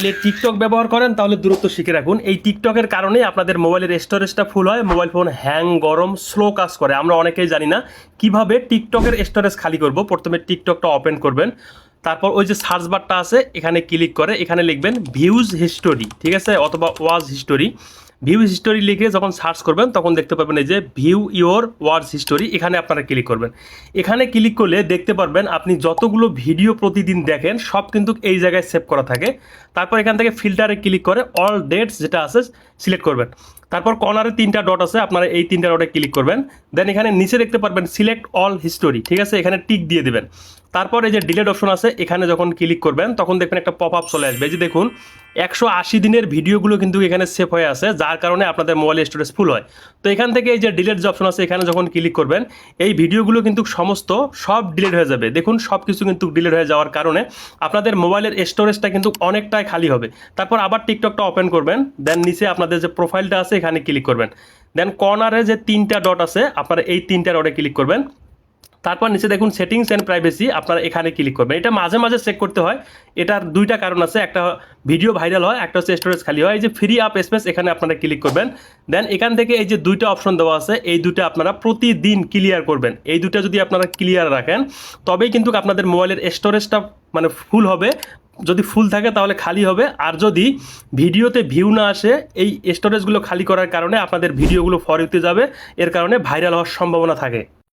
মোবাইলে টিকটক ব্যবহার করেন তাহলে দূরত্ব শিখে রাখুন। এই টিকটকের কারণেই আপনাদের মোবাইলের স্টোরেজটা ফুল হয়, মোবাইল ফোন হ্যাং, গরম, স্লো কাজ করে। আমরা অনেকেই জানি না কিভাবে টিকটকের স্টোরেজ খালি করব। প্রথমে টিকটকটা ওপেন করবেন, তারপর ওই যে সার্চ বারটা আছে এখানে ক্লিক করে এখানে লিখবেন ভিউজ হিস্টোরি, ঠিক আছে, অথবা ওয়াচ হিস্টোরি। ভিউ হিস্টোরি লিখে যখন সার্চ করবেন তখন দেখতে পাবেন এই যে ভিউ ইওর ওয়াচ হিস্টোরি, এখানে আপনারা ক্লিক করবেন। এখানে ক্লিক করলে দেখতে পারবেন আপনি যতগুলো ভিডিও প্রতিদিন দেখেন সব কিন্তু এই জায়গায় সেভ করা থাকে। তারপর এখান থেকে ফিল্টারে ক্লিক করে অল ডেটস যেটা আছে সিলেক্ট করবেন। তারপর কর্নারে 3টা ডট আছে, আপনারা এই 3টা ডটে ক্লিক করবেন। দেন এখানে নিচে দেখতে পারবেন সিলেক্ট অল হিস্টোরি, ঠিক আছে, এখানে টিক দিয়ে দেবেন। তারপর এই যে ডিলেট অপশন আছে এখানে যখন ক্লিক করবেন তখন দেখবেন একটা পপ আপ চলে আসবে। এই যে দেখুন 180 দিনের ভিডিওগুলো কিন্তু এখানে সেভ হয়ে আছে, যার কারণে আপনাদের মোবাইলের স্টোরেজ ফুল হয়। তো এখান থেকে এই যে ডিলেট যে অপশন আছে এখানে যখন ক্লিক করবেন এই ভিডিওগুলো কিন্তু সব ডিলিট হয়ে যাবে। দেখুন সব কিছু কিন্তু ডিলিট হয়ে যাওয়ার কারণে আপনাদের মোবাইলের স্টোরেজটা কিন্তু অনেকটাই খালি হবে। তারপর আবার টিকটকটা ওপেন করবেন, দেন নিচে আপনাদের যে প্রোফাইলটা আছে এখানে ক্লিক করবেন। দেন কর্নারে যে 3টা ডট আছে আপনারা এই 3টা ডটে ক্লিক করবেন। তারপর নিচে দেখুন সেটিংস অ্যান্ড প্রাইভেসি, আপনারা এখানে ক্লিক করবেন। এটা মাঝে মাঝে চেক করতে হয়, এটার 2টা কারণ আছে, একটা ভিডিও ভাইরাল হয়, একটা হচ্ছে স্টোরেজ খালি হয়। এই যে ফ্রি আপ স্পেস এখানে আপনারা ক্লিক করবেন। দেন এখান থেকে এই যে 2টা অপশন দেওয়া আছে এই 2টা আপনারা প্রতিদিন ক্লিয়ার করবেন। এই 2টা যদি আপনারা ক্লিয়ার রাখেন তবেই কিন্তু আপনাদের মোবাইলের স্টোরেজটা মানে ফুল হবে। যদি ফুল থাকে তাহলে খালি হবে, আর যদি ভিডিওতে ভিউ না আসে এই স্টোরেজগুলো খালি করার কারণে আপনাদের ভিডিওগুলো ফর ইউতে যাবে, এর কারণে ভাইরাল হওয়ার সম্ভাবনা থাকে।